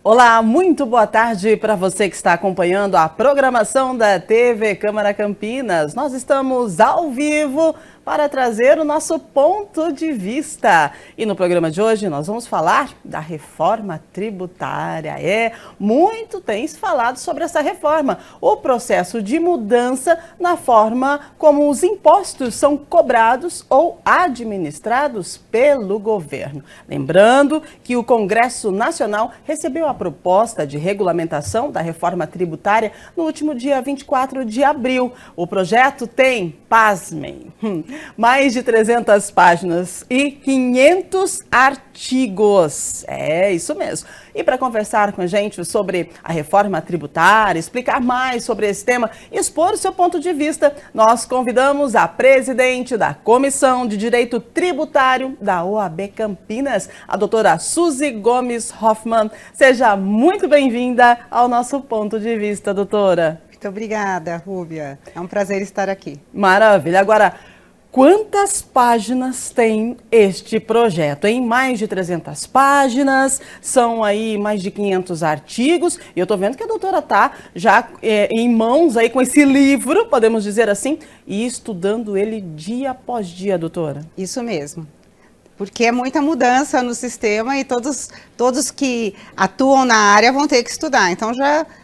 Olá, muito boa tarde para você que está acompanhando a programação da TV Câmara Campinas. Nós estamos ao vivo para trazer o nosso ponto de vista. E no programa de hoje nós vamos falar da reforma tributária. Muito tem se falado sobre essa reforma, o processo de mudança na forma como os impostos são cobrados ou administrados pelo governo. Lembrando que o Congresso Nacional recebeu a proposta de regulamentação da reforma tributária no último dia 24 de abril. O projeto tem, pasmem, mais de 300 páginas e 500 artigos. É isso mesmo. E para conversar com a gente sobre a reforma tributária, explicar mais sobre esse tema, expor o seu ponto de vista, nós convidamos a presidente da Comissão de Direito Tributário da OAB Campinas, a doutora Suzy Gomes Hoffmann. Seja muito bem-vinda ao nosso ponto de vista, doutora. Muito obrigada, Rúbia. É um prazer estar aqui. Maravilha. Agora, quantas páginas tem este projeto? Em mais de 300 páginas, são aí mais de 500 artigos. E eu estou vendo que a doutora está já em mãos aí com esse livro, podemos dizer assim, e estudando ele dia após dia, doutora. Isso mesmo. Porque é muita mudança no sistema e todos que atuam na área vão ter que estudar. Então,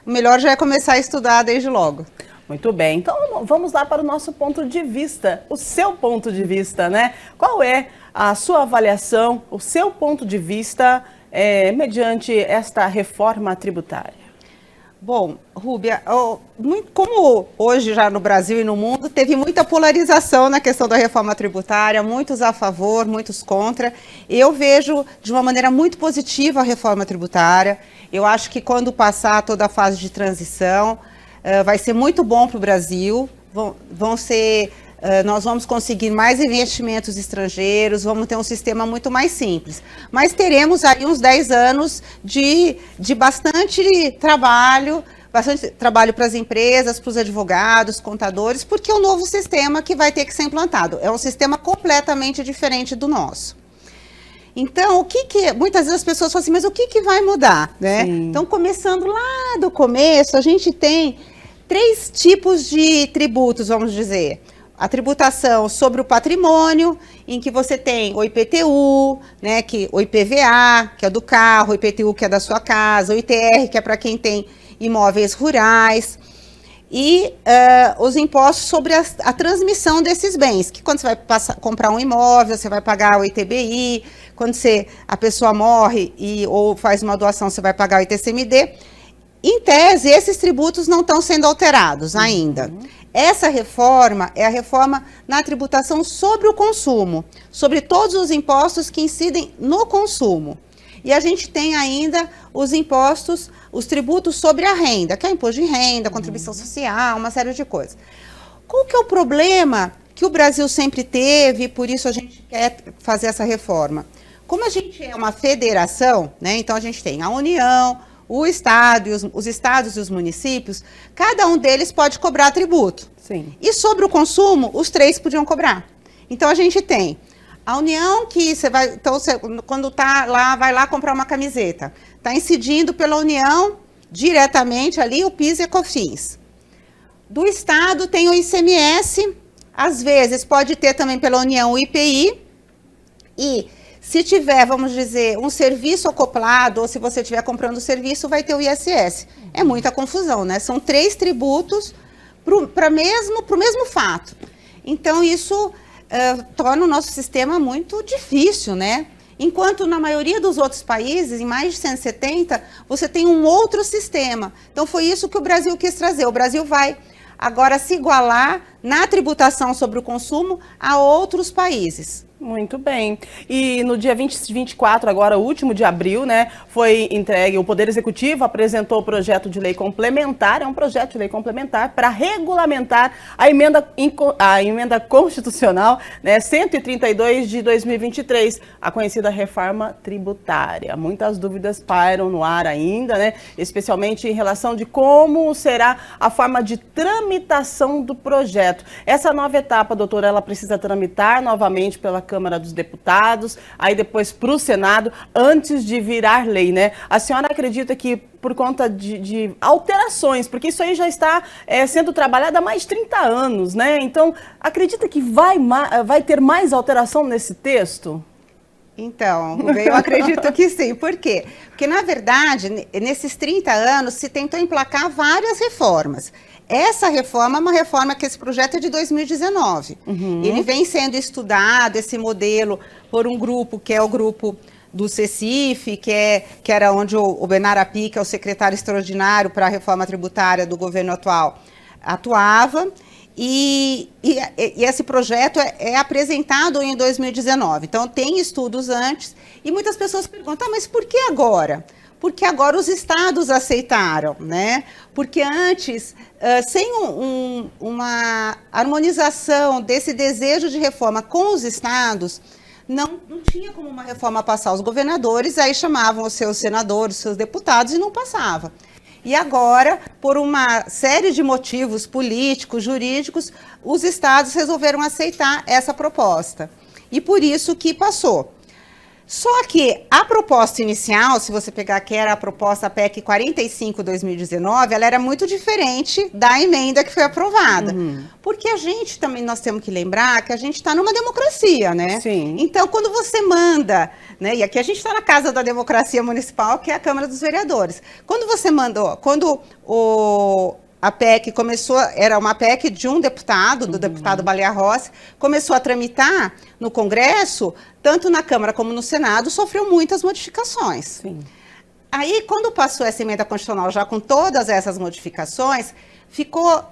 o melhor já é começar a estudar desde logo. Muito bem, então vamos lá para o nosso ponto de vista, o seu ponto de vista, né? Qual é a sua avaliação, o seu ponto de vista mediante esta reforma tributária? Bom, Rúbia, como hoje já no Brasil e no mundo, teve muita polarização na questão da reforma tributária, muitos a favor, muitos contra. Eu vejo de uma maneira muito positiva a reforma tributária. Eu acho que quando passar toda a fase de transição, vai ser muito bom para o Brasil, nós vamos conseguir mais investimentos estrangeiros, vamos ter um sistema muito mais simples. Mas teremos aí uns 10 anos de bastante trabalho para as empresas, para os advogados, contadores, porque é um novo sistema que vai ter que ser implantado. É um sistema completamente diferente do nosso. Então, muitas vezes as pessoas falam assim, mas o que vai mudar, né? Então, começando lá do começo, a gente tem 3 tipos de tributos, vamos dizer. A tributação sobre o patrimônio, em que você tem o IPTU, né, o IPVA, que é do carro, o IPTU, que é da sua casa, o ITR, que é para quem tem imóveis rurais, e os impostos sobre a transmissão desses bens, que quando você vai comprar um imóvel, você vai pagar o ITBI, quando a pessoa morre ou faz uma doação, você vai pagar o ITCMD. Em tese, esses tributos não estão sendo alterados ainda. Essa reforma é a reforma na tributação sobre o consumo, sobre todos os impostos que incidem no consumo. E a gente tem ainda os impostos, os tributos sobre a renda, que é o imposto de renda, contribuição social, uma série de coisas. Qual que é o problema que o Brasil sempre teve, por isso a gente quer fazer essa reforma? Como a gente é uma federação, né, então a gente tem a União, o Estado, os estados e os municípios, cada um deles pode cobrar tributo. Sim. E sobre o consumo, os 3 podiam cobrar. Então, a gente tem a União, que você vai, então, quando tá lá, vai lá comprar uma camiseta, está incidindo pela União diretamente ali o PIS e COFINS. Do Estado tem o ICMS, às vezes pode ter também pela União o IPI, e se tiver, vamos dizer, um serviço acoplado, ou se você estiver comprando o serviço, vai ter o ISS. É muita confusão, né? São 3 tributos para o mesmo fato. Então, isso torna o nosso sistema muito difícil, né? Enquanto na maioria dos outros países, em mais de 170, você tem um outro sistema. Então, foi isso que o Brasil quis trazer. O Brasil vai agora se igualar na tributação sobre o consumo a outros países. Muito bem. E no dia 24, agora, último de abril, né, foi entregue, o Poder Executivo apresentou o projeto de lei complementar, é um projeto de lei complementar para regulamentar a emenda constitucional, né, 132 de 2023, a conhecida reforma tributária. Muitas dúvidas pairam no ar ainda, né, especialmente em relação de como será a forma de tramitação do projeto. Essa nova etapa, doutora, ela precisa tramitar novamente pela Câmara dos Deputados, aí depois para o Senado, antes de virar lei, né? A senhora acredita que por conta de alterações, porque isso aí já está sendo trabalhado há mais de 30 anos, né? Então, acredita que vai ter mais alteração nesse texto? Então, eu acredito que sim. Por quê? Porque, na verdade, nesses 30 anos se tentou emplacar várias reformas. Essa reforma é uma reforma que esse projeto é de 2019. Ele vem sendo estudado, esse modelo, por um grupo que é o grupo do CECIF, que era onde o Benar Api, que é o secretário extraordinário para a reforma tributária do governo atual, atuava. E esse projeto é apresentado em 2019. Então, tem estudos antes. E muitas pessoas perguntam, mas por que agora? Porque agora os estados aceitaram, né? Porque antes, sem uma harmonização desse desejo de reforma com os estados, não tinha como uma reforma passar. Os governadores aí chamavam os seus senadores, os seus deputados e não passava. E agora, por uma série de motivos políticos, jurídicos, os estados resolveram aceitar essa proposta. E por isso que passou. Só que a proposta inicial, se você pegar que era a proposta PEC 45/2019, ela era muito diferente da emenda que foi aprovada. Porque nós temos que lembrar que a gente está numa democracia, né? Sim. Então, quando você manda, né? E aqui a gente está na casa da democracia municipal, que é a Câmara dos Vereadores. Quando você mandou, a PEC começou, era uma PEC de um deputado, do deputado Baleia Rossi, começou a tramitar no Congresso, tanto na Câmara como no Senado, sofreu muitas modificações. Sim. Aí, quando passou essa emenda constitucional, já com todas essas modificações, ficou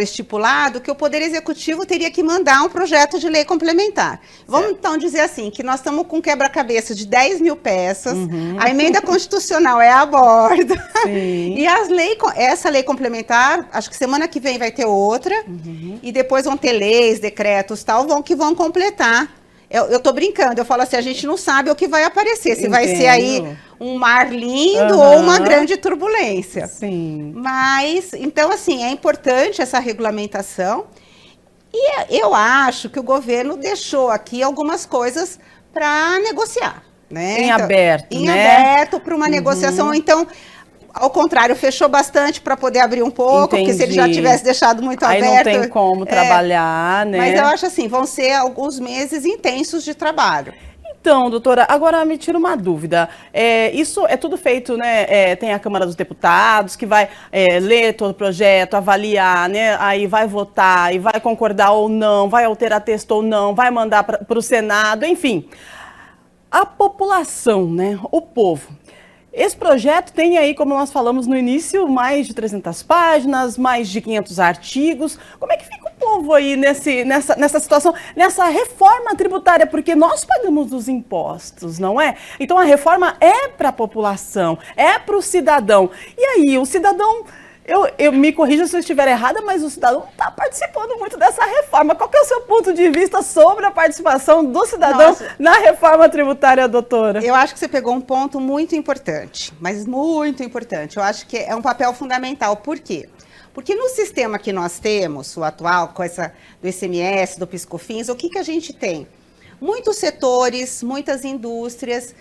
estipulado que o Poder Executivo teria que mandar um projeto de lei complementar. Vamos então dizer assim, que nós estamos com quebra-cabeça de 10 mil peças, a emenda constitucional é a bordo, e essa lei complementar, acho que semana que vem vai ter outra, e depois vão ter leis, decretos, que vão completar. Eu tô brincando, eu falo assim, a gente não sabe o que vai aparecer, se vai ser aí um mar lindo ou uma grande turbulência. Sim. Mas, então, assim, é importante essa regulamentação e eu acho que o governo deixou aqui algumas coisas para negociar, né? Em aberto, em né? aberto para uma negociação, então... Ao contrário, fechou bastante para poder abrir um pouco, porque se ele já tivesse deixado muito aberto... Aí não tem como trabalhar, né? Mas eu acho assim, vão ser alguns meses intensos de trabalho. Então, doutora, agora me tira uma dúvida. Isso é tudo feito, né? Tem a Câmara dos Deputados, que vai ler todo o projeto, avaliar, né? Aí vai votar, e vai concordar ou não, vai alterar texto ou não, vai mandar para o Senado, enfim. A população, né? O povo. Esse projeto tem aí, como nós falamos no início, mais de 300 páginas, mais de 500 artigos. Como é que fica o povo aí nessa situação, nessa reforma tributária? Porque nós pagamos os impostos, não é? Então a reforma é para a população, é para o cidadão. E aí, o cidadão... Eu me corrija se eu estiver errada, mas o cidadão não está participando muito dessa reforma. Qual que é o seu ponto de vista sobre a participação do cidadão na reforma tributária, doutora? Eu acho que você pegou um ponto muito importante, mas muito importante. Eu acho que é um papel fundamental. Por quê? Porque no sistema que nós temos, o atual, com essa do ICMS, do PIS/COFINS, o que a gente tem? Muitos setores, muitas indústrias...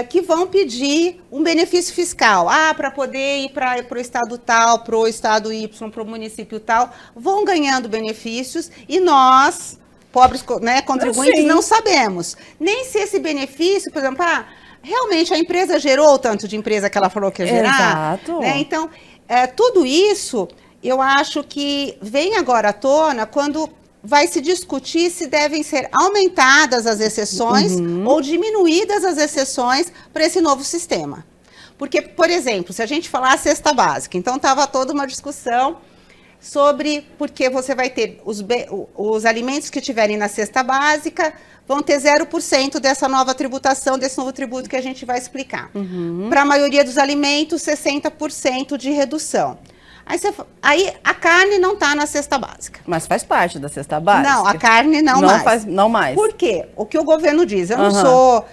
que vão pedir um benefício fiscal. Para poder ir para o estado tal, para o estado Y, para o município tal, vão ganhando benefícios e nós, pobres, né, contribuintes, não sabemos. Nem se esse benefício, por exemplo, realmente a empresa gerou o tanto de empresa que ela falou que ia gerar. Exato. Né? Então, tudo isso, eu acho que vem agora à tona quando... vai se discutir se devem ser aumentadas as exceções ou diminuídas as exceções para esse novo sistema. Porque, por exemplo, se a gente falar a cesta básica, então estava toda uma discussão sobre porque você vai ter os alimentos que tiverem na cesta básica vão ter 0% dessa nova tributação, desse novo tributo que a gente vai explicar. Para a maioria dos alimentos, 60% de redução. Aí a carne não está na cesta básica. Mas faz parte da cesta básica? Não, a carne não mais. Não mais. Por quê? O que o governo diz, eu não sou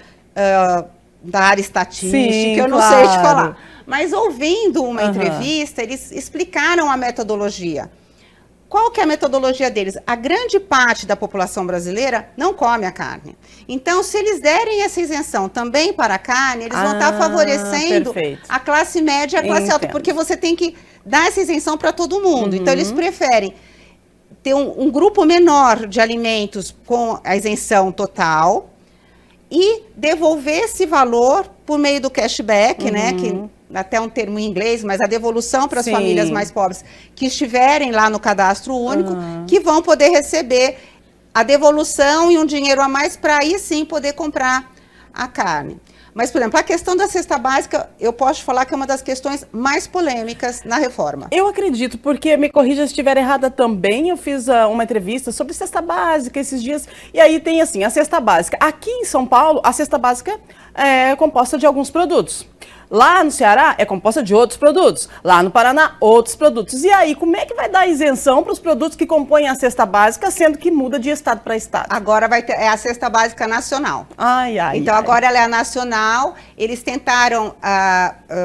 da área estatística, eu não sei te falar. Mas ouvindo uma entrevista, eles explicaram a metodologia. qual que é a metodologia deles? A grande parte da população brasileira não come a carne. Então, se eles derem essa isenção também para a carne, eles vão estar favorecendo a classe média e a classe alta, porque você tem que dar essa isenção para todo mundo. Então, eles preferem ter um grupo menor de alimentos com a isenção total e devolver esse valor por meio do cashback, né? Que até um termo em inglês, mas a devolução para as famílias mais pobres que estiverem lá no cadastro único, que vão poder receber a devolução e um dinheiro a mais para aí sim poder comprar a carne. Mas, por exemplo, a questão da cesta básica, eu posso falar que é uma das questões mais polêmicas na reforma. Eu acredito, porque, me corrija se estiver errada também, eu fiz uma entrevista sobre cesta básica esses dias, e aí tem assim, a cesta básica. Aqui em São Paulo, a cesta básica é composta de alguns produtos. Lá no Ceará é composta de outros produtos. Lá no Paraná, outros produtos. E aí, como é que vai dar isenção para os produtos que compõem a cesta básica, sendo que muda de estado para estado? Agora vai ter, é a cesta básica nacional. Então agora ela é a nacional. Eles tentaram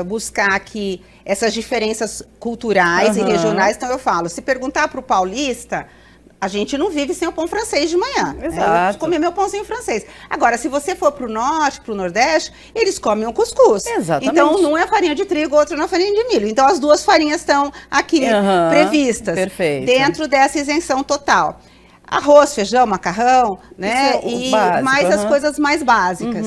buscar aqui essas diferenças culturais e regionais. Então eu falo, se perguntar para o paulista, a gente não vive sem o pão francês de manhã. Exato. Eu comer meu pãozinho francês. Agora, se você for para o norte, para o nordeste, eles comem um cuscuz. Exatamente. Então, um é farinha de trigo, outro não é farinha de milho. Então, as duas farinhas estão aqui previstas. Perfeito. Dentro dessa isenção total. Arroz, feijão, macarrão, né? E básico, mais as coisas mais básicas.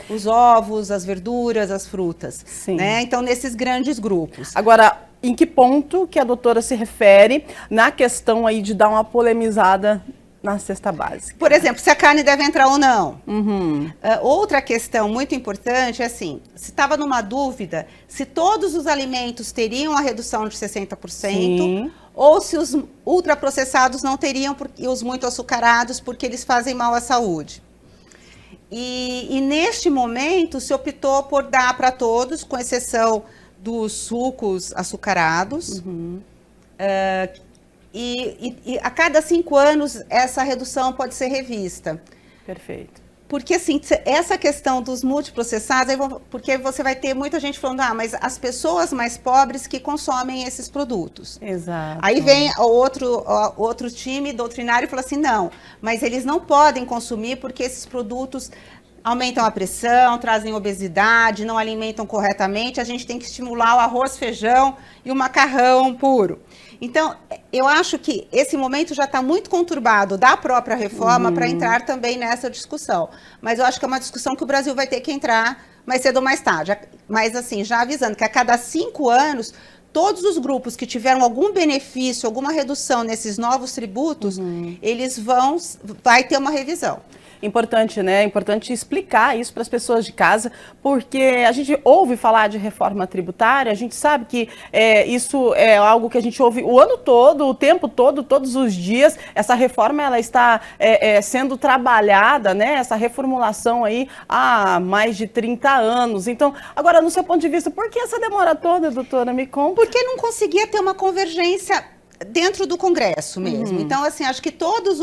Os ovos, as verduras, as frutas. Sim. Né? Então, nesses grandes grupos. Agora, em que ponto que a doutora se refere na questão aí de dar uma polemizada na cesta básica? Por exemplo, se a carne deve entrar ou não. Outra questão muito importante é assim, se estava numa dúvida, se todos os alimentos teriam a redução de 60%, ou se os ultraprocessados não teriam, e os muito açucarados, porque eles fazem mal à saúde. E neste momento, se optou por dar para todos, com exceção dos sucos açucarados, e a cada 5 anos essa redução pode ser revista. Perfeito. Porque assim, essa questão dos multiprocessados, porque você vai ter muita gente falando, mas as pessoas mais pobres que consomem esses produtos. Exato. Aí vem outro time doutrinário e fala assim, não, mas eles não podem consumir porque esses produtos aumentam a pressão, trazem obesidade, não alimentam corretamente, a gente tem que estimular o arroz, feijão e o macarrão puro. Então, eu acho que esse momento já está muito conturbado da própria reforma para entrar também nessa discussão. Mas eu acho que é uma discussão que o Brasil vai ter que entrar mais cedo ou mais tarde. Mas assim, já avisando que a cada 5 anos, todos os grupos que tiveram algum benefício, alguma redução nesses novos tributos, eles vai ter uma revisão. Importante, né? Importante explicar isso para as pessoas de casa, porque a gente ouve falar de reforma tributária, a gente sabe que isso é algo que a gente ouve o ano todo, o tempo todo, todos os dias. Essa reforma ela está sendo trabalhada, né? Essa reformulação aí há mais de 30 anos. Então, agora, no seu ponto de vista, por que essa demora toda, doutora? Me conta. Porque não conseguia ter uma convergência dentro do Congresso mesmo. Então, assim, acho que todos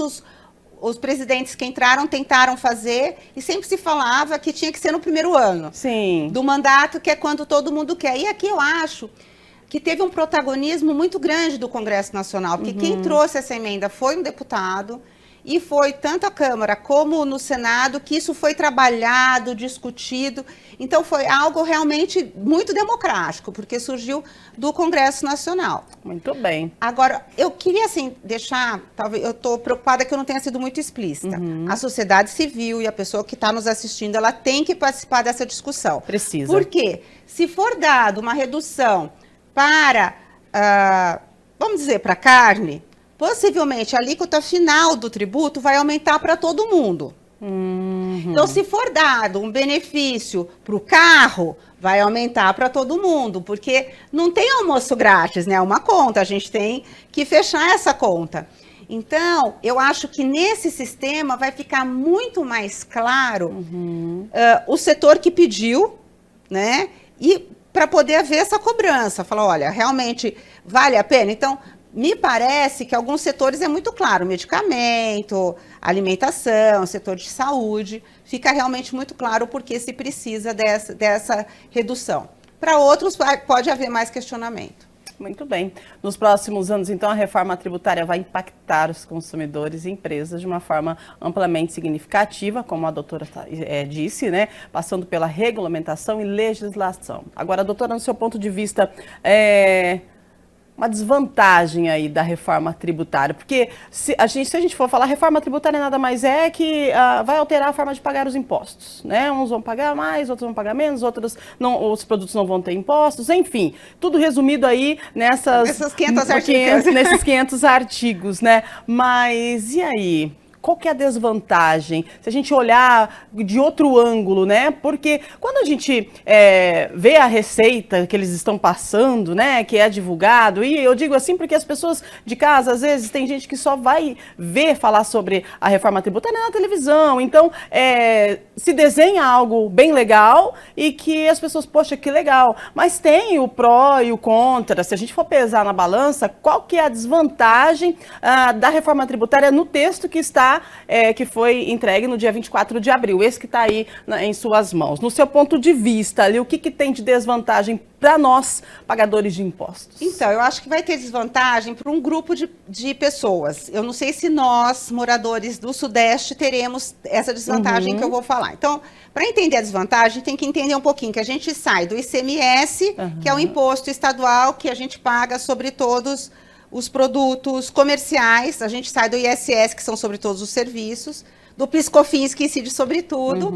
os presidentes que entraram tentaram fazer e sempre se falava que tinha que ser no primeiro ano do mandato, que é quando todo mundo quer. E aqui eu acho que teve um protagonismo muito grande do Congresso Nacional, porque quem trouxe essa emenda foi um deputado e foi tanto a Câmara como no Senado que isso foi trabalhado, discutido. Então foi algo realmente muito democrático, porque surgiu do Congresso Nacional. Muito bem. Agora, eu queria assim deixar, talvez eu estou preocupada que eu não tenha sido muito explícita. A sociedade civil e a pessoa que está nos assistindo, ela tem que participar dessa discussão. Precisa. Porque se for dado uma redução para, vamos dizer, para carne, possivelmente a alíquota final do tributo vai aumentar para todo mundo. Então, se for dado um benefício para o carro, vai aumentar para todo mundo, porque não tem almoço grátis, né? É uma conta, a gente tem que fechar essa conta. Então, eu acho que nesse sistema vai ficar muito mais claro o setor que pediu, né? E para poder haver essa cobrança, falar, olha, realmente vale a pena? Então, me parece que alguns setores é muito claro, medicamento, alimentação, setor de saúde, fica realmente muito claro porque se precisa dessa redução. Para outros pode haver mais questionamento. Muito bem. Nos próximos anos, então, a reforma tributária vai impactar os consumidores e empresas de uma forma amplamente significativa, como a doutora disse, né? Passando pela regulamentação e legislação. Agora, doutora, no seu ponto de vista, uma desvantagem aí da reforma tributária, porque se a gente for falar, reforma tributária nada mais é que vai alterar a forma de pagar os impostos, né? Uns vão pagar mais, outros vão pagar menos, outros não, os produtos não vão ter impostos, enfim, tudo resumido aí nesses 500 artigos, né? Mas e aí? Qual que é a desvantagem? Se a gente olhar de outro ângulo, né? Porque quando a gente vê a receita que eles estão passando, né? Que é divulgado, e eu digo assim porque as pessoas de casa, às vezes, tem gente que só vai ver falar sobre a reforma tributária na televisão. Então, se desenha algo bem legal e que as pessoas, poxa, que legal. Mas tem o pró e o contra. Se a gente for pesar na balança, qual que é a desvantagem da reforma tributária no texto que está que foi entregue no dia 24 de abril, esse que está aí em suas mãos. No seu ponto de vista, ali, o que tem de desvantagem para nós, pagadores de impostos? Então, eu acho que vai ter desvantagem para um grupo de pessoas. Eu não sei se nós, moradores do Sudeste, teremos essa desvantagem que eu vou falar. Então, para entender a desvantagem, tem que entender um pouquinho que a gente sai do ICMS, que é o imposto estadual que a gente paga sobre todos os produtos comerciais, a gente sai do ISS, que são sobre todos os serviços, do PIS/COFINS, que incide sobre tudo,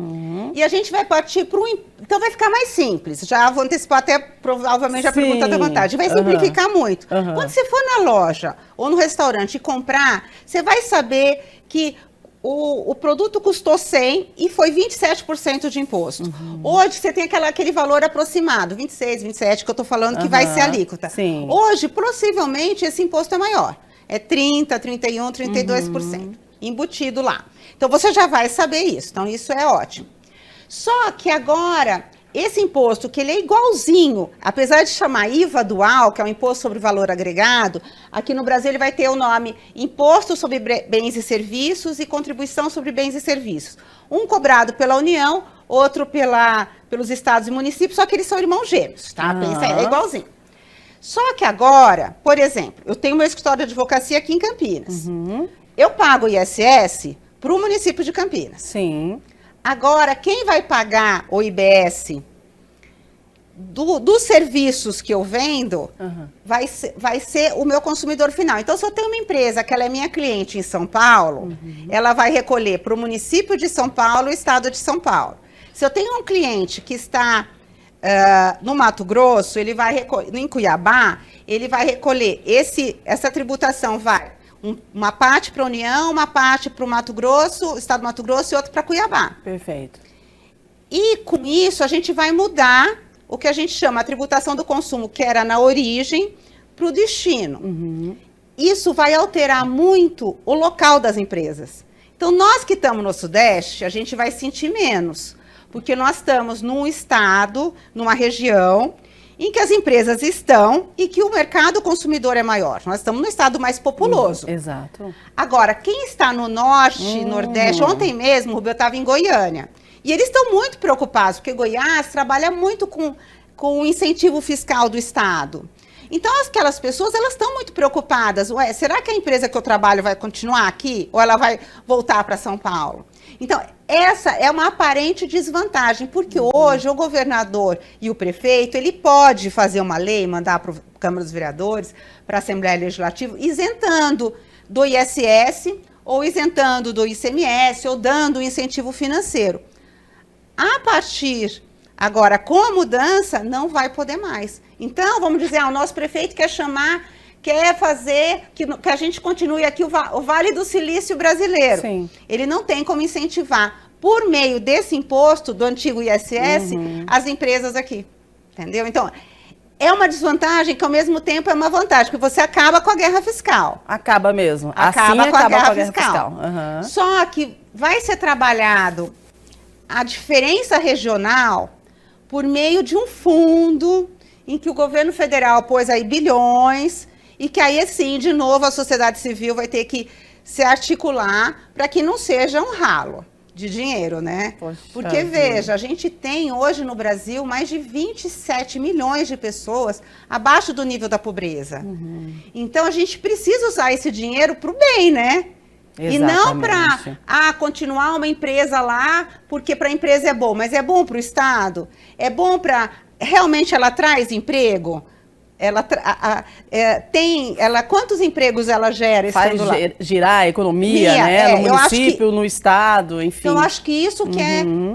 e a gente vai partir para então vai ficar mais simples, já vou antecipar até provavelmente a pergunta da vantagem, vai simplificar muito. Quando você for na loja ou no restaurante e comprar, você vai saber que o produto custou 100 e foi 27% de imposto. Hoje você tem aquele valor aproximado, 26, 27, que eu estou falando que vai ser a alíquota. Sim. Hoje, possivelmente, esse imposto é maior. É 30, 31, 32%. Embutido lá. Então, você já vai saber isso. Então, isso é ótimo. Só que agora, esse imposto, que ele é igualzinho, apesar de chamar IVA dual, que é o Imposto sobre Valor Agregado, aqui no Brasil ele vai ter o nome Imposto sobre Bens e Serviços e Contribuição sobre Bens e Serviços. Um cobrado pela União, outro pelos estados e municípios, só que eles são irmãos gêmeos, tá? Pensa aí, é igualzinho. Só que agora, por exemplo, eu tenho meu escritório de advocacia aqui em Campinas. Eu pago o ISS para o município de Campinas. Sim. Agora, quem vai pagar o IBS dos serviços que eu vendo vai ser o meu consumidor final. Então, se eu tenho uma empresa que ela é minha cliente em São Paulo, ela vai recolher para o município de São Paulo e o estado de São Paulo. Se eu tenho um cliente que está no Mato Grosso, ele vai recolher, em Cuiabá, ele vai recolher essa tributação vai uma parte para a União, uma parte para o Mato Grosso, o estado do Mato Grosso e outra para Cuiabá. Perfeito. E com isso a gente vai mudar o que a gente chama a tributação do consumo, que era na origem, para o destino. Isso vai alterar muito o local das empresas. Então, nós que estamos no Sudeste, a gente vai sentir menos, porque nós estamos num estado, numa região, em que as empresas estão e que o mercado consumidor é maior. Nós estamos no estado mais populoso. Exato. Agora, quem está no Norte, Nordeste, ontem mesmo, eu estava em Goiânia, e eles estão muito preocupados, porque Goiás trabalha muito com o incentivo fiscal do estado. Então, aquelas pessoas, elas estão muito preocupadas. Ué, será que a empresa que eu trabalho vai continuar aqui? Ou ela vai voltar para São Paulo? Então, essa é uma aparente desvantagem, porque hoje o governador e o prefeito, ele pode fazer uma lei, mandar para a Câmara dos Vereadores, para a Assembleia Legislativa, isentando do ISS, ou isentando do ICMS, ou dando um incentivo financeiro. A partir, agora, com a mudança, não vai poder mais. Então, vamos dizer, o nosso prefeito quer fazer que a gente continue aqui o Vale do Silício brasileiro. Sim. Ele não tem como incentivar, por meio desse imposto, do antigo ISS, as empresas aqui. Entendeu? Então, é uma desvantagem que, ao mesmo tempo, é uma vantagem, porque você acaba com a guerra fiscal. Acaba mesmo. Acaba com a guerra fiscal. Uhum. Só que vai ser trabalhado a diferença regional por meio de um fundo em que o governo federal pôs aí bilhões e que aí, sim, de novo, a sociedade civil vai ter que se articular para que não seja um ralo. de dinheiro, né? Poxa Porque, vida. veja, a gente tem hoje no Brasil mais de 27 milhões de pessoas abaixo do nível da pobreza. Então, a gente precisa usar esse dinheiro para o bem, né? E não para continuar uma empresa lá, porque para a empresa é bom, mas é bom para o Estado? É bom para... Realmente ela traz emprego? Quantos empregos ela gera? Faz girar a economia, né? No município, no estado, enfim. Então, eu acho que isso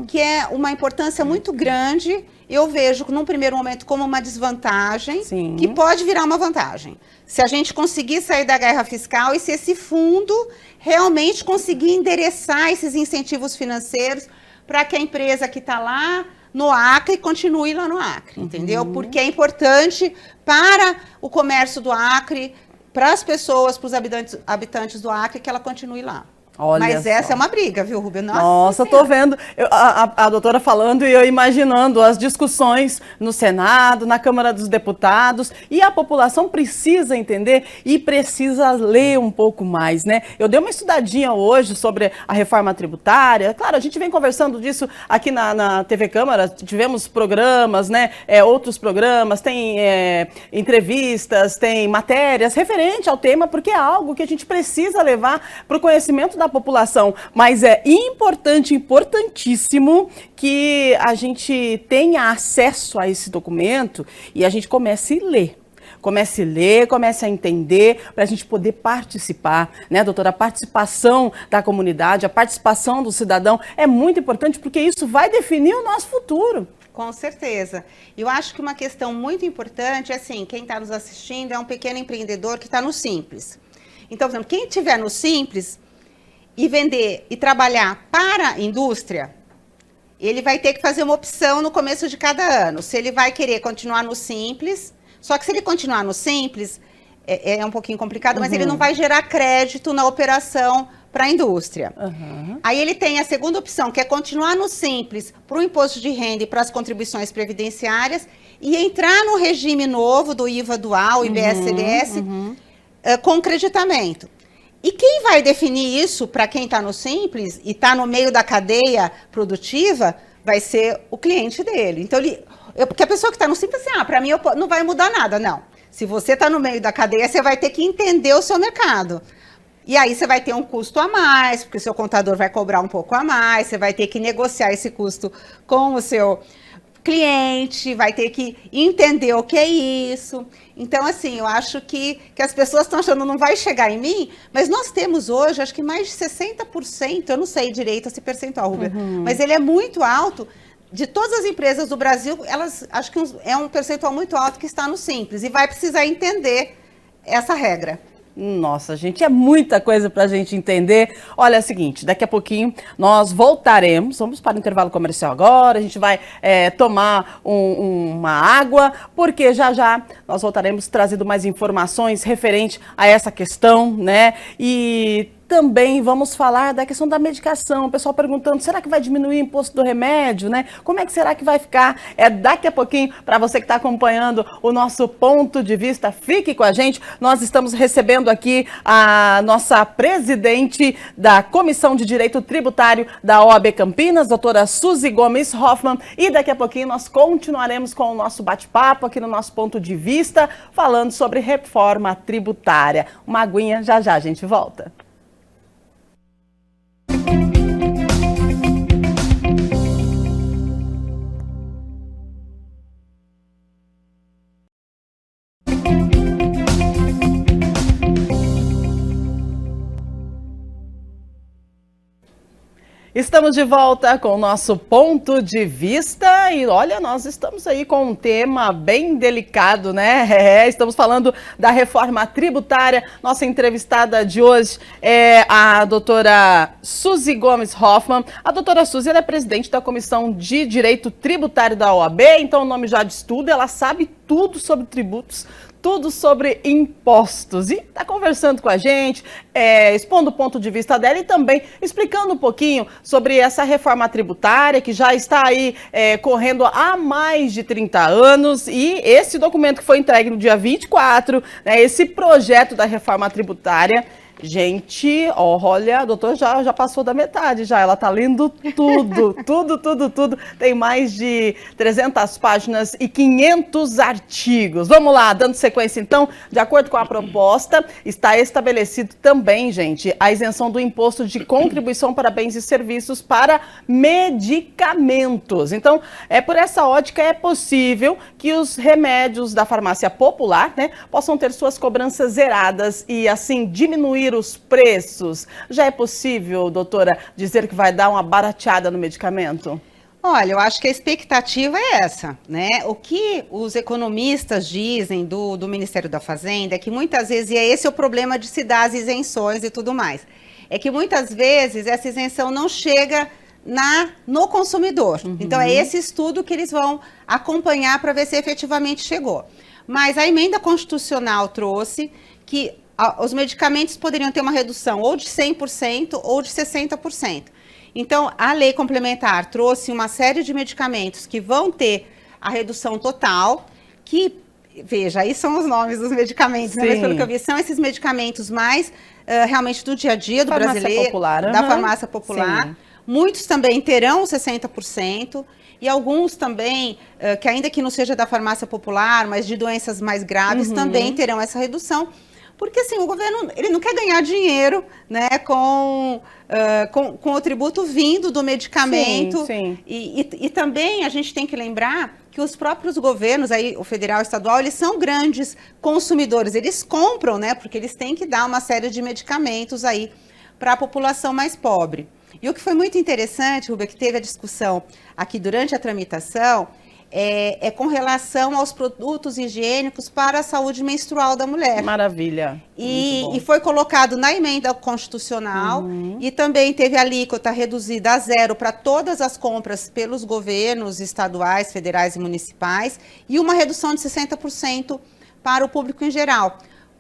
que é uma importância muito grande. Eu vejo, num primeiro momento, como uma desvantagem, que pode virar uma vantagem. Se a gente conseguir sair da guerra fiscal e se esse fundo realmente conseguir endereçar esses incentivos financeiros para que a empresa que está lá no Acre continue lá no Acre, entendeu? Porque é importante para o comércio do Acre, para as pessoas, para os habitantes do Acre, que ela continue lá. Olha Mas só. essa é uma briga, viu, Rubia? Nossa, eu tô vendo a doutora falando e eu imaginando as discussões no Senado, na Câmara dos Deputados, e a população precisa entender e precisa ler um pouco mais, né? Eu dei uma estudadinha hoje sobre a reforma tributária. Claro, a gente vem conversando disso aqui na TV Câmara, tivemos programas, né? Outros programas, tem entrevistas, tem matérias referente ao tema, porque é algo que a gente precisa levar para o conhecimento da população, mas é importantíssimo que a gente tenha acesso a esse documento e a gente comece a ler. Comece a ler, comece a entender, para a gente poder participar, né, doutora? A participação da comunidade, a participação do cidadão é muito importante, porque isso vai definir o nosso futuro. Com certeza. Eu acho que uma questão muito importante é assim, quem está nos assistindo é um pequeno empreendedor que está no Simples. Então, por exemplo, quem estiver no Simples e vender e trabalhar para a indústria, ele vai ter que fazer uma opção no começo de cada ano. Se ele vai querer continuar no Simples, só que se ele continuar no Simples, é um pouquinho complicado, mas ele não vai gerar crédito na operação para a indústria. Aí ele tem a segunda opção, que é continuar no Simples para o imposto de renda e para as contribuições previdenciárias e entrar no regime novo do IVA dual, IBS-CBS, com creditamento. E quem vai definir isso para quem está no Simples e está no meio da cadeia produtiva vai ser o cliente dele. Então, porque a pessoa que está no Simples, assim, para mim não vai mudar nada. Não. Se você está no meio da cadeia, você vai ter que entender o seu mercado. E aí você vai ter um custo a mais, porque o seu contador vai cobrar um pouco a mais, você vai ter que negociar esse custo com o seu cliente, vai ter que entender o que é isso. Então, assim, eu acho que as pessoas estão achando que não vai chegar em mim, mas nós temos hoje, acho que mais de 60%, eu não sei direito esse percentual, Rubia, mas ele é muito alto. De todas as empresas do Brasil, acho que é um percentual muito alto que está no Simples e vai precisar entender essa regra. Nossa, gente, é muita coisa para a gente entender. Olha, é o seguinte, daqui a pouquinho nós voltaremos, vamos para o intervalo comercial agora, a gente vai tomar uma água, porque já nós voltaremos trazendo mais informações referente a essa questão, né? E também vamos falar da questão da medicação. O pessoal perguntando, será que vai diminuir o imposto do remédio, né? Como é que será que vai ficar? Daqui a pouquinho, para você que está acompanhando o nosso ponto de vista, fique com a gente. Nós estamos recebendo aqui a nossa presidente da Comissão de Direito Tributário da OAB Campinas, doutora Suzy Gomes Hoffmann, e daqui a pouquinho nós continuaremos com o nosso bate-papo aqui no nosso ponto de vista, falando sobre reforma tributária. Uma aguinha, já a gente volta. Estamos de volta com o nosso ponto de vista e olha, nós estamos aí com um tema bem delicado, né? Estamos falando da reforma tributária. Nossa entrevistada de hoje é a doutora Suzy Gomes Hoffmann. A doutora Suzy, ela é presidente da Comissão de Direito Tributário da OAB, então o nome já diz tudo, ela sabe tudo sobre tributos, tudo sobre impostos, e está conversando com a gente, expondo o ponto de vista dela e também explicando um pouquinho sobre essa reforma tributária que já está aí correndo há mais de 30 anos, e esse documento que foi entregue no dia 24, né, esse projeto da reforma tributária, Gente, olha, a doutora já passou da metade já, ela tá lendo tudo, tudo. Tem mais de 300 páginas e 500 artigos. Vamos lá, dando sequência então, de acordo com a proposta, está estabelecido também, gente, a isenção do imposto de contribuição para bens e serviços para medicamentos. Então, por essa ótica, é possível que os remédios da farmácia popular, né, possam ter suas cobranças zeradas e assim diminuir os preços. Já é possível, doutora, dizer que vai dar uma barateada no medicamento? Olha, eu acho que a expectativa é essa, né? O que os economistas dizem do Ministério da Fazenda é que muitas vezes, e esse é o problema de se dar as isenções e tudo mais, é que muitas vezes essa isenção não chega no consumidor. Então é esse estudo que eles vão acompanhar para ver se efetivamente chegou. Mas a emenda constitucional trouxe que os medicamentos poderiam ter uma redução ou de 100% ou de 60%. Então, a lei complementar trouxe uma série de medicamentos que vão ter a redução total, que, veja, aí são os nomes dos medicamentos, né? Mas pelo que eu vi, são esses medicamentos mais realmente do dia a dia do brasileiro, popular, da farmácia popular. Sim. Muitos também terão 60%. E alguns também, que ainda que não seja da farmácia popular, mas de doenças mais graves, também terão essa redução. Porque, assim, o governo ele não quer ganhar dinheiro, né, com o tributo vindo do medicamento. Sim. E também a gente tem que lembrar que os próprios governos, aí, o federal e o estadual, eles são grandes consumidores. Eles compram, né, porque eles têm que dar uma série de medicamentos aí para a população mais pobre. E o que foi muito interessante, Rubia, que teve a discussão aqui durante a tramitação, é com relação aos produtos higiênicos para a saúde menstrual da mulher. Maravilha. E foi colocado na emenda constitucional e também teve a alíquota reduzida a 0 para todas as compras pelos governos estaduais, federais e municipais e uma redução de 60% para o público em geral.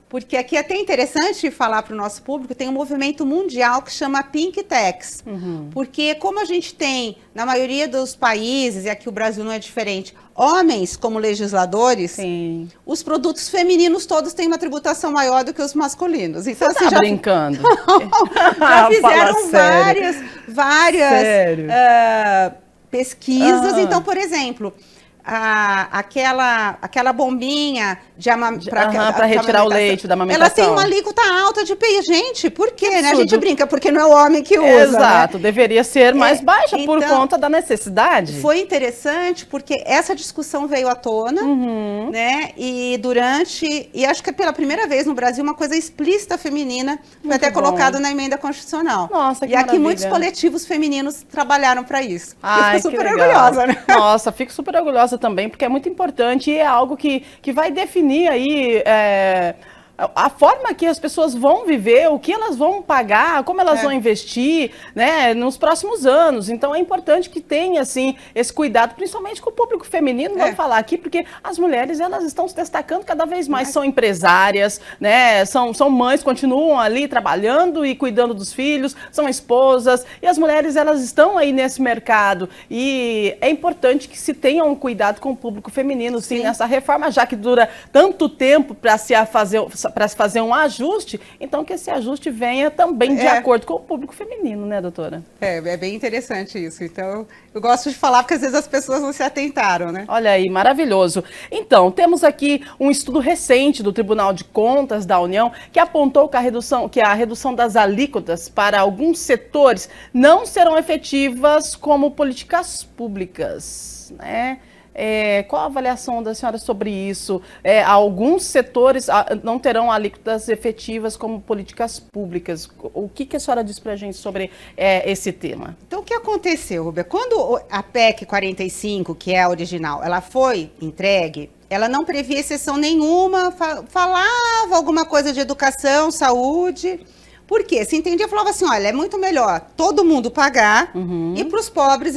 Porque aqui é até interessante falar para o nosso público, tem um movimento mundial que chama Pink Tax. Porque como a gente tem, na maioria dos países, e aqui o Brasil não é diferente, homens como legisladores, sim, os produtos femininos todos têm uma tributação maior do que os masculinos. Então, você está brincando? Já fizeram várias pesquisas. Então, por exemplo, aquela bombinha para retirar o leite da amamentação. Ela tem uma alíquota alta de PI. Gente, por quê? Né? A gente brinca, porque não é o homem que usa. Exato, né? Deveria ser mais baixa então, por conta da necessidade. Foi interessante porque essa discussão veio à tona, né? E acho que pela primeira vez no Brasil uma coisa explícita feminina foi até colocada na emenda constitucional. Nossa, que maravilha. Aqui muitos coletivos femininos trabalharam para isso. Eu fico super orgulhosa, né? Nossa, fico super orgulhosa também, porque é muito importante e é algo que vai definir aí a forma que as pessoas vão viver, o que elas vão pagar, como elas vão investir, né, nos próximos anos. Então é importante que tenha assim esse cuidado, principalmente com o público feminino. Vamos falar aqui, porque as mulheres elas estão se destacando cada vez mais, são empresárias, né, são mães, continuam ali trabalhando e cuidando dos filhos, são esposas, e as mulheres elas estão aí nesse mercado e é importante que se tenha um cuidado com o público feminino, sim, nessa reforma, já que dura tanto tempo para se fazer um ajuste, então que esse ajuste venha também de acordo com o público feminino, né, doutora? É bem interessante isso. Então, eu gosto de falar porque às vezes as pessoas não se atentaram, né? Olha aí, maravilhoso. Então, temos aqui um estudo recente do Tribunal de Contas da União que apontou que a redução das alíquotas para alguns setores não serão efetivas como políticas públicas, né? Qual a avaliação da senhora sobre isso? Alguns setores não terão alíquotas efetivas como políticas públicas. O que a senhora diz para a gente sobre esse tema? Então, o que aconteceu, Rubia? Quando a PEC 45, que é a original, ela foi entregue, ela não previa exceção nenhuma, falava alguma coisa de educação, saúde. Por quê? Se entendia, falava assim, olha, é muito melhor todo mundo pagar e para os pobres,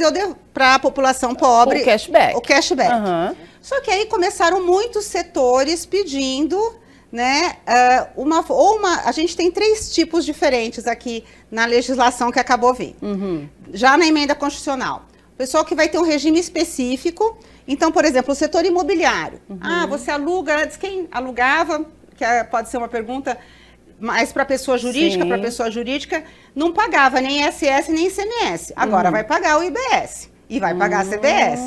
para a população pobre... O cashback. O cashback. Só que aí começaram muitos setores pedindo, né, a gente tem 3 tipos diferentes aqui na legislação que acabou vindo. Já na emenda constitucional. O pessoal que vai ter um regime específico, então, por exemplo, o setor imobiliário. Você aluga, antes quem alugava, que pode ser uma pergunta... mas para pessoa jurídica, não pagava nem ISS nem ICMS. Agora vai pagar o IBS e vai pagar a CBS.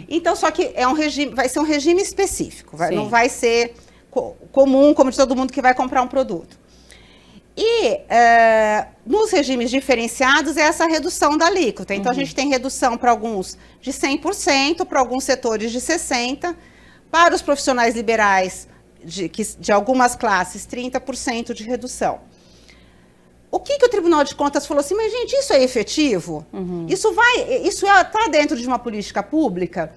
Então, só que é um regime, vai ser um regime específico, não vai ser comum como de todo mundo que vai comprar um produto. E nos regimes diferenciados é essa redução da alíquota. Então, a gente tem redução para alguns de 100%, para alguns setores de 60%, para os profissionais liberais de algumas classes, 30% de redução. O que o Tribunal de Contas falou assim, mas gente, isso é efetivo? Isso está dentro de uma política pública?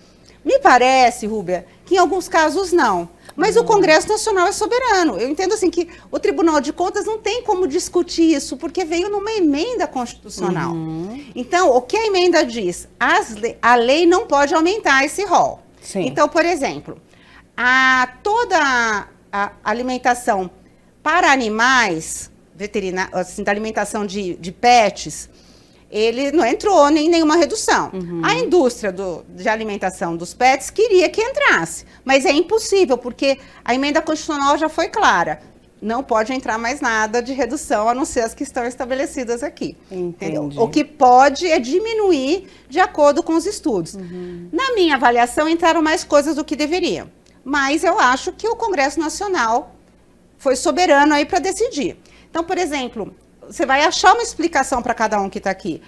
Me parece, Rúbia, que em alguns casos não. Mas o Congresso Nacional é soberano. Eu entendo assim que o Tribunal de Contas não tem como discutir isso, porque veio numa emenda constitucional. Então, o que a emenda diz? A lei não pode aumentar esse rol. Então, por exemplo, toda a alimentação para animais veterinários, assim, da alimentação de pets, ele não entrou em nenhuma redução. A indústria de alimentação dos pets queria que entrasse, mas é impossível, porque a emenda constitucional já foi clara. Não pode entrar mais nada de redução, a não ser as que estão estabelecidas aqui. O que pode é diminuir de acordo com os estudos. Na minha avaliação, entraram mais coisas do que deveriam. Mas eu acho que o Congresso Nacional foi soberano aí para decidir. Então, por exemplo, você vai achar uma explicação para cada um que está aqui.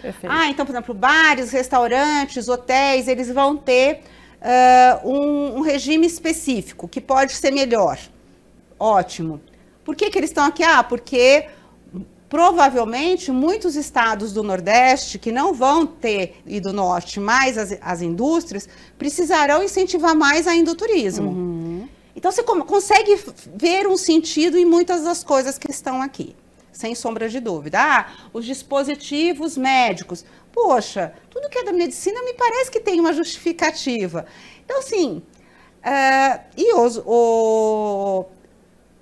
Então, por exemplo, bares, restaurantes, hotéis, eles vão ter um regime específico, que pode ser melhor. Ótimo. Por que eles estão aqui? Porque provavelmente muitos estados do Nordeste, que não vão ter, e do Norte, mais as indústrias, precisarão incentivar mais ainda o turismo. Então, você consegue ver um sentido em muitas das coisas que estão aqui, sem sombra de dúvida. Os dispositivos médicos. Poxa, tudo que é da medicina me parece que tem uma justificativa. Então, assim,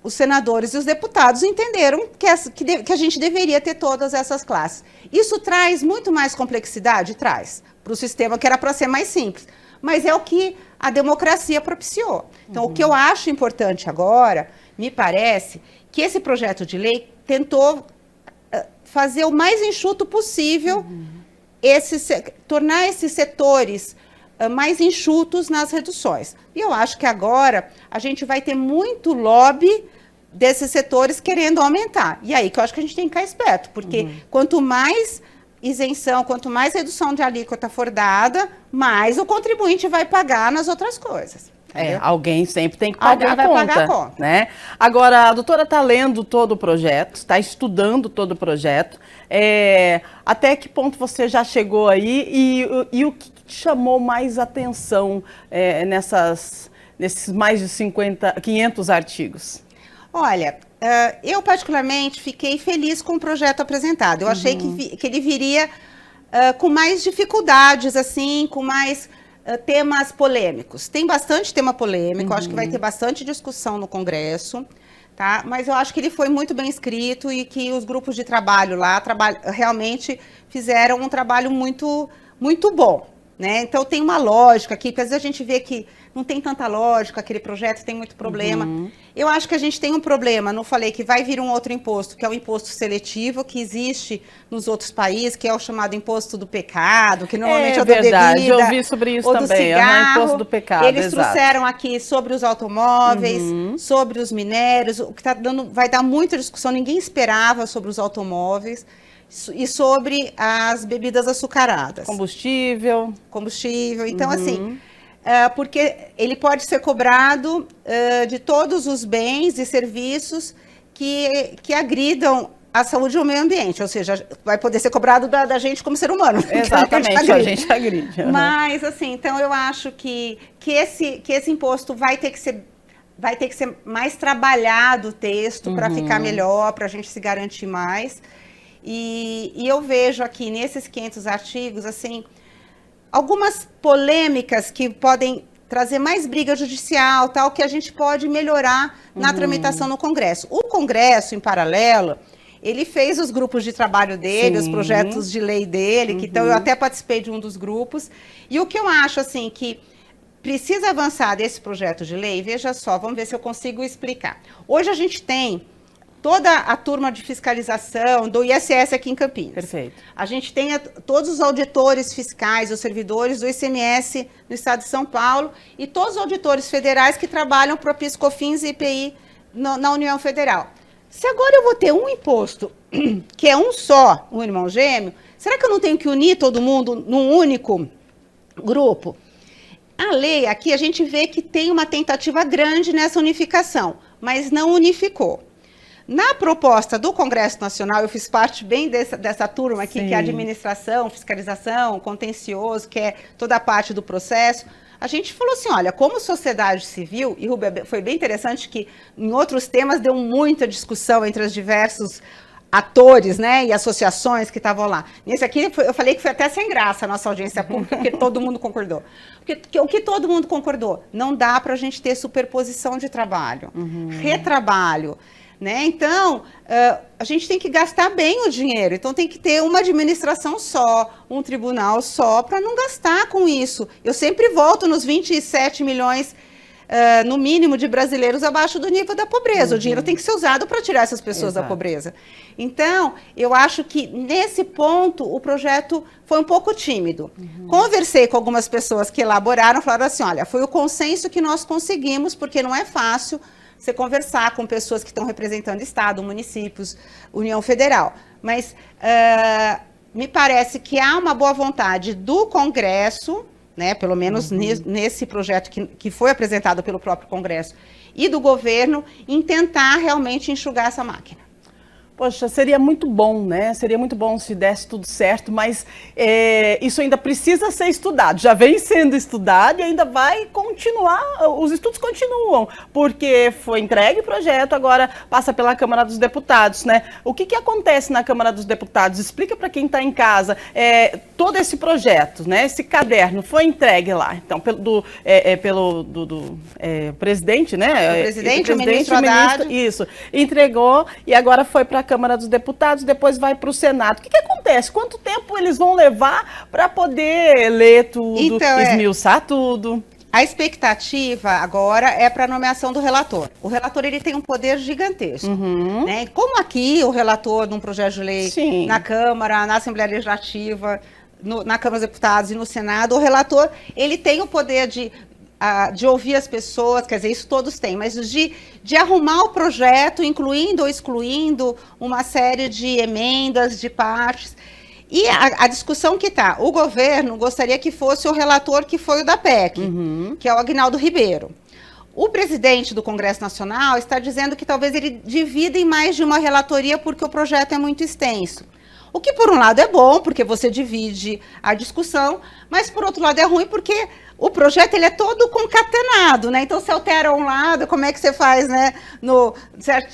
os senadores e os deputados entenderam que a gente deveria ter todas essas classes. Isso traz muito mais complexidade? Traz. Para o sistema que era para ser mais simples. Mas é o que a democracia propiciou. Então, o que eu acho importante agora, me parece, que esse projeto de lei tentou fazer o mais enxuto possível, tornar esses setores mais enxutos nas reduções. E eu acho que agora a gente vai ter muito lobby desses setores querendo aumentar. E aí que eu acho que a gente tem que ficar esperto, porque quanto mais isenção, quanto mais redução de alíquota for dada, mais o contribuinte vai pagar nas outras coisas. Alguém sempre tem que pagar a conta. Alguém vai pagar a conta. Né? Agora, a doutora está lendo todo o projeto, está estudando todo o projeto. Até que ponto você já chegou aí e o que te chamou mais atenção nesses mais de 500 artigos? Olha, eu particularmente fiquei feliz com o projeto apresentado. Eu achei que ele viria com mais dificuldades, assim, com mais temas polêmicos. Tem bastante tema polêmico, acho que vai ter bastante discussão no Congresso, tá? Mas eu acho que ele foi muito bem escrito e que os grupos de trabalho lá realmente fizeram um trabalho muito, muito bom, né? Então tem uma lógica aqui, porque às vezes a gente vê que não tem tanta lógica, aquele projeto tem muito problema. Eu acho que a gente tem um problema, não falei que vai vir um outro imposto, que é o imposto seletivo, que existe nos outros países, que é o chamado imposto do pecado, que normalmente é o da bebida, eu ouvi sobre isso também, cigarro. Imposto do pecado, Eles trouxeram aqui sobre os automóveis, sobre os minérios, o que vai dar muita discussão, ninguém esperava sobre os automóveis, e sobre as bebidas açucaradas. Combustível. Então, assim, porque ele pode ser cobrado de todos os bens e serviços que agridam a saúde e o meio ambiente, ou seja, vai poder ser cobrado da gente como ser humano. Exatamente, a gente agride. Mas, assim, então eu acho que esse imposto vai ter que ser mais trabalhado o texto para ficar melhor, para a gente se garantir mais. E eu vejo aqui nesses 500 artigos, assim, algumas polêmicas que podem trazer mais briga judicial, tal, que a gente pode melhorar na tramitação no Congresso. O Congresso, em paralelo, ele fez os grupos de trabalho dele, os projetos de lei dele, que então eu até participei de um dos grupos. E o que eu acho, assim, que precisa avançar desse projeto de lei, veja só, vamos ver se eu consigo explicar. Hoje a gente tem toda a turma de fiscalização do ISS aqui em Campinas. Perfeito. A gente tem todos os auditores fiscais, os servidores do ICMS no estado de São Paulo e todos os auditores federais que trabalham para o PIS, COFINS e IPI na União Federal. Se agora eu vou ter um imposto que é um só, um irmão gêmeo, será que eu não tenho que unir todo mundo num único grupo? A lei aqui, a gente vê que tem uma tentativa grande nessa unificação, mas não unificou. Na proposta do Congresso Nacional, eu fiz parte bem dessa turma aqui, Sim. que é administração, fiscalização, contencioso, que é toda a parte do processo. A gente falou assim, olha, como sociedade civil, e Rubia, foi bem interessante que em outros temas deu muita discussão entre os diversos atores, né, e associações que estavam lá. Nesse aqui, eu falei que foi até sem graça a nossa audiência pública, porque todo mundo concordou. Porque o que todo mundo concordou? Não dá para a gente ter superposição de trabalho, retrabalho, né? Então, a gente tem que gastar bem o dinheiro, então tem que ter uma administração só, um tribunal só, para não gastar com isso. Eu sempre volto nos 27 milhões, no mínimo, de brasileiros abaixo do nível da pobreza. O dinheiro tem que ser usado para tirar essas pessoas da pobreza. Então, eu acho que, nesse ponto, o projeto foi um pouco tímido. Conversei com algumas pessoas que elaboraram, falaram assim, olha, foi o consenso que nós conseguimos, porque não é fácil você conversar com pessoas que estão representando Estado, municípios, União Federal. Mas me parece que há uma boa vontade do Congresso, né, pelo menos nesse projeto que foi apresentado pelo próprio Congresso, e do governo, em tentar realmente enxugar essa máquina. Poxa, seria muito bom, né? Seria muito bom se desse tudo certo, mas isso ainda precisa ser estudado. Já vem sendo estudado e ainda vai continuar, os estudos continuam, porque foi entregue o projeto, agora passa pela Câmara dos Deputados, né? O que acontece na Câmara dos Deputados? Explica para quem está em casa. Todo esse projeto, né? Esse caderno foi entregue lá, então, pelo presidente, né? O presidente, o ministro Haddad. Isso, entregou e agora foi para Câmara dos Deputados, depois vai para o Senado. O que acontece? Quanto tempo eles vão levar para poder ler tudo, então, esmiuçar tudo? A expectativa agora é para a nomeação do relator. O relator ele tem um poder gigantesco. Né? Como aqui o relator de um projeto de lei Sim. na Câmara, na Assembleia Legislativa, na Câmara dos Deputados e no Senado, o relator ele tem o poder de ouvir as pessoas, quer dizer, isso todos têm, mas de arrumar o projeto, incluindo ou excluindo uma série de emendas, de partes. E a discussão que está, o governo gostaria que fosse o relator que foi o da PEC, que é o Aguinaldo Ribeiro. O presidente do Congresso Nacional está dizendo que talvez ele divida em mais de uma relatoria porque o projeto é muito extenso. O que, por um lado, é bom, porque você divide a discussão, mas, por outro lado, é ruim porque o projeto ele é todo concatenado, né? Então, se altera um lado, como é que você faz, né?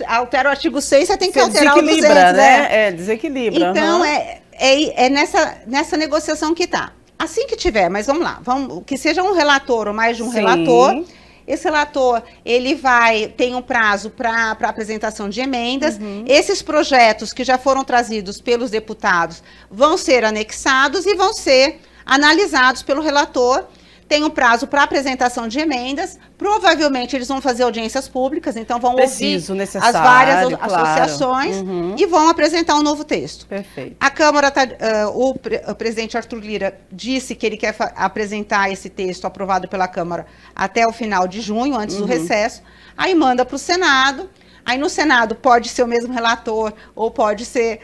Altera o artigo 6, você tem que alterar o 200, né? Desequilibra. Então, é nessa negociação que está. Assim que tiver, mas vamos lá, que seja um relator ou mais de um relator. Esse relator, ele tem um prazo para apresentação de emendas. Esses projetos que já foram trazidos pelos deputados vão ser anexados e vão ser analisados pelo relator. Tem um prazo para apresentação de emendas. Provavelmente eles vão fazer audiências públicas, então vão ouvir as várias associações e vão apresentar um novo texto. Perfeito. A Câmara, o presidente Arthur Lira disse que ele quer apresentar esse texto aprovado pela Câmara até o final de junho, antes do recesso. Aí manda para o Senado. Aí no Senado pode ser o mesmo relator ou pode ser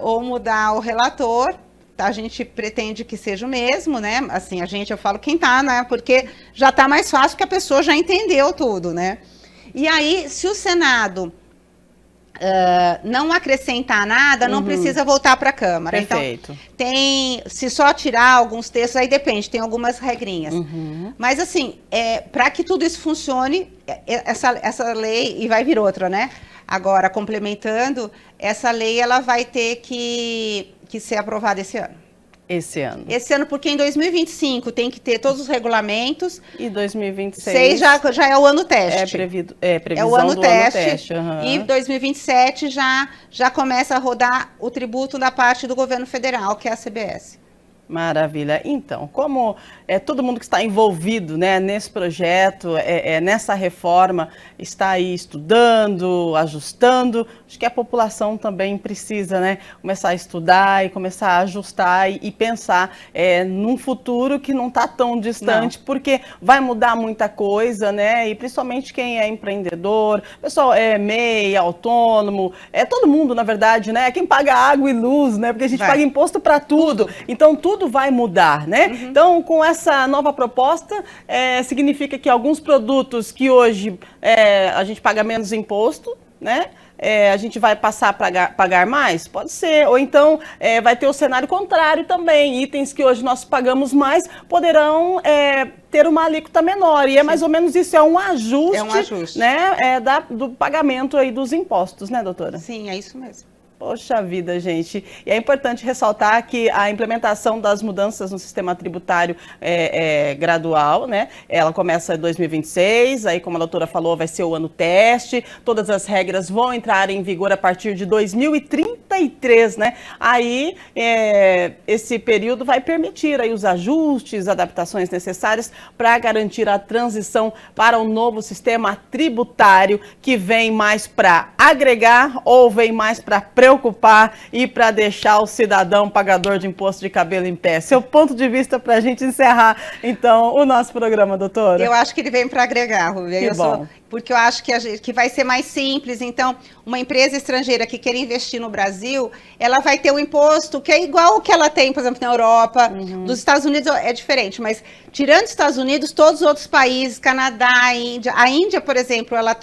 ou mudar o relator. A gente pretende que seja o mesmo, né? Assim, eu falo quem tá, né? Porque já tá mais fácil que a pessoa já entendeu tudo, né? E aí, se o Senado não acrescentar nada, não precisa voltar para a Câmara. Perfeito. Então, se só tirar alguns textos, aí depende, tem algumas regrinhas. Mas, assim, para que tudo isso funcione, essa lei, e vai vir outra, né? Agora, complementando, essa lei, ela vai ter que ser aprovada esse ano. Esse ano. Esse ano, porque em 2025 tem que ter todos os regulamentos. E 2026 já é o ano teste. Previsão é o ano do teste. E 2027 já começa a rodar o tributo da parte do governo federal, que é a CBS. Maravilha. Então, como todo mundo que está envolvido, né, nesse projeto, nessa reforma, está aí estudando, ajustando, acho que a população também precisa, né, começar a estudar e começar a ajustar e pensar num futuro que não está tão distante, porque vai mudar muita coisa, né, e principalmente quem é empreendedor, pessoal MEI, autônomo, todo mundo, na verdade, né, quem paga água e luz, né, porque a gente paga imposto para tudo, então tudo vai mudar, né? Então, com essa nova proposta, significa que alguns produtos que hoje a gente paga menos imposto, né? A gente vai passar a pagar mais? Pode ser. Ou então vai ter o cenário contrário também. Itens que hoje nós pagamos mais poderão ter uma alíquota menor. E mais ou menos isso, é um ajuste, né, do pagamento aí dos impostos, né, doutora? Sim, é isso mesmo. Poxa vida, gente. E é importante ressaltar que a implementação das mudanças no sistema tributário é gradual, né? Ela começa em 2026, aí como a doutora falou, vai ser o ano teste, todas as regras vão entrar em vigor a partir de 2033, né? Aí esse período vai permitir aí os ajustes, adaptações necessárias para garantir a transição para o novo sistema tributário que vem mais para agregar ou vem mais para preocupar e para deixar o cidadão pagador de imposto de cabelo em pé. Seu ponto de vista para a gente encerrar, então, o nosso programa, doutora? Eu acho que ele vem para agregar, Rubia. Porque eu acho que vai ser mais simples. Então, uma empresa estrangeira que queira investir no Brasil, ela vai ter um imposto que é igual o que ela tem, por exemplo, na Europa. Dos Estados Unidos é diferente, mas tirando os Estados Unidos, todos os outros países, Canadá, Índia. A Índia, por exemplo, ela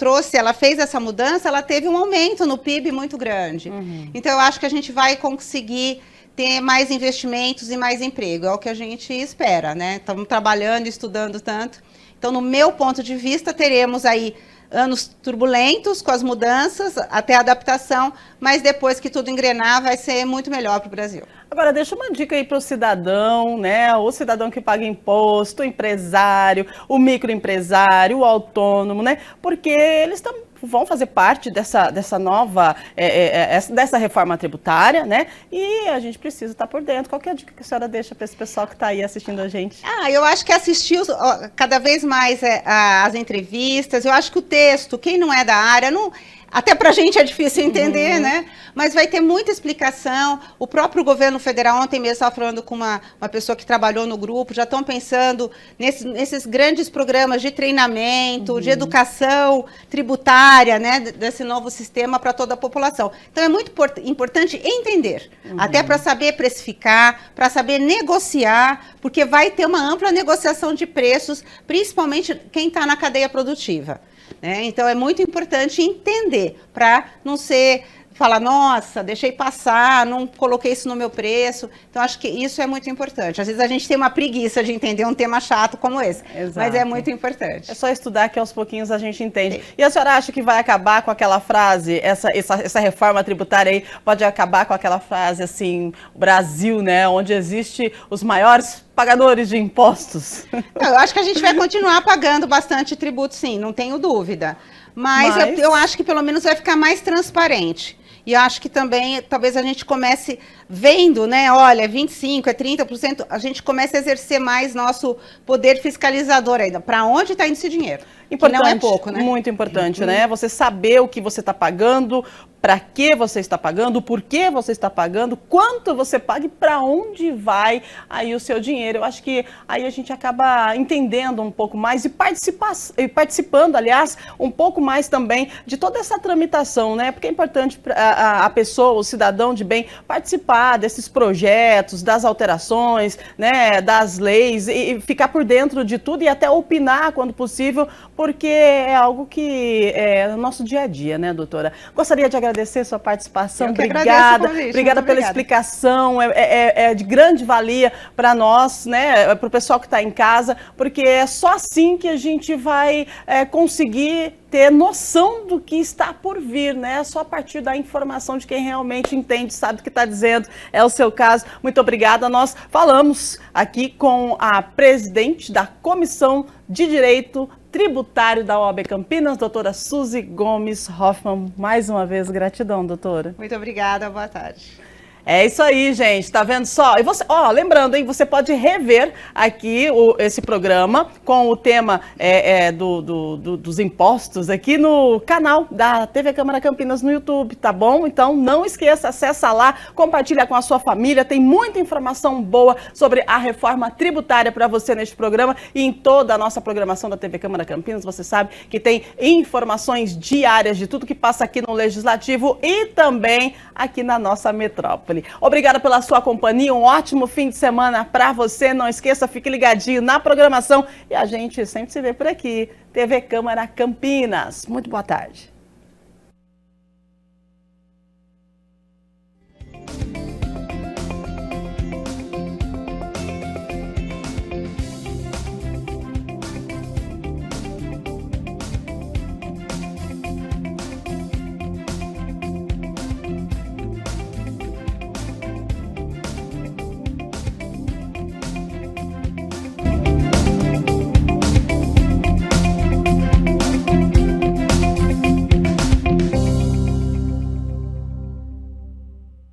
fez essa mudança, ela teve um aumento no PIB muito grande. Então, eu acho que a gente vai conseguir ter mais investimentos e mais emprego. É o que a gente espera, né? Estamos trabalhando, estudando tanto. Então, no meu ponto de vista, teremos aí anos turbulentos com as mudanças, até a adaptação, mas depois que tudo engrenar, vai ser muito melhor para o Brasil. Agora, deixa uma dica aí para o cidadão, né? O cidadão que paga imposto, o empresário, o microempresário, o autônomo, né? Porque eles vão fazer parte dessa nova, dessa reforma tributária, né? E a gente precisa estar por dentro. Qual que é a dica que a senhora deixa para esse pessoal que está aí assistindo a gente? Eu acho que assistir cada vez mais as entrevistas, eu acho que o texto, quem não é da área, até para a gente é difícil entender, né? Mas vai ter muita explicação. O próprio governo federal, ontem mesmo estava falando com uma pessoa que trabalhou no grupo, já estão pensando nesses grandes programas de treinamento, de educação tributária, né? Desse novo sistema para toda a população. Então é muito importante entender, até para saber precificar, para saber negociar, porque vai ter uma ampla negociação de preços, principalmente quem está na cadeia produtiva. Então, é muito importante entender, para não falar, nossa, deixei passar, não coloquei isso no meu preço. Então, acho que isso é muito importante. Às vezes a gente tem uma preguiça de entender um tema chato como esse, mas é muito importante. É só estudar que aos pouquinhos a gente entende. E a senhora acha que vai acabar com aquela frase, essa reforma tributária aí, pode acabar com aquela frase assim, o Brasil, né, onde existe os maiores pagadores de impostos? Eu acho que a gente vai continuar pagando bastante tributo, sim, não tenho dúvida. Mas eu acho que pelo menos vai ficar mais transparente. E acho que também, talvez a gente comece vendo, né, olha, 25%, 30%, a gente comece a exercer mais nosso poder fiscalizador ainda. Para onde está indo esse dinheiro? Importante, que não é pouco, né? Muito importante, né? Você saber o que você está pagando, para que você está pagando, por que você está pagando, quanto você paga e para onde vai aí o seu dinheiro. Eu acho que aí a gente acaba entendendo um pouco mais e participando, aliás, um pouco mais também de toda essa tramitação, né? Porque é importante a pessoa, o cidadão de bem, participar desses projetos, das alterações, né, das leis e ficar por dentro de tudo e até opinar quando possível, porque é algo que é o nosso dia a dia, né, doutora? Gostaria de agradecer sua participação. Obrigada. Obrigada pela explicação. É de grande valia para nós, né, para o pessoal que está em casa, porque é só assim que a gente vai conseguir ter noção do que está por vir, né? Só a partir da informação de quem realmente entende, sabe o que está dizendo. É o seu caso. Muito obrigada. Nós falamos aqui com a presidente da Comissão de Direito Tributário da OAB Campinas, doutora Suzy Gomes Hoffmann. Mais uma vez, gratidão, doutora. Muito obrigada, boa tarde. É isso aí, gente, tá vendo só? E você, lembrando, hein, você pode rever aqui esse programa com o tema dos impostos aqui no canal da TV Câmara Campinas no YouTube, tá bom? Então não esqueça, acessa lá, compartilha com a sua família, tem muita informação boa sobre a reforma tributária para você neste programa e em toda a nossa programação da TV Câmara Campinas. Você sabe que tem informações diárias de tudo que passa aqui no Legislativo e também aqui na nossa metrópole. Obrigada pela sua companhia, um ótimo fim de semana para você. Não esqueça, fique ligadinho na programação e a gente sempre se vê por aqui. TV Câmara Campinas. Muito boa tarde.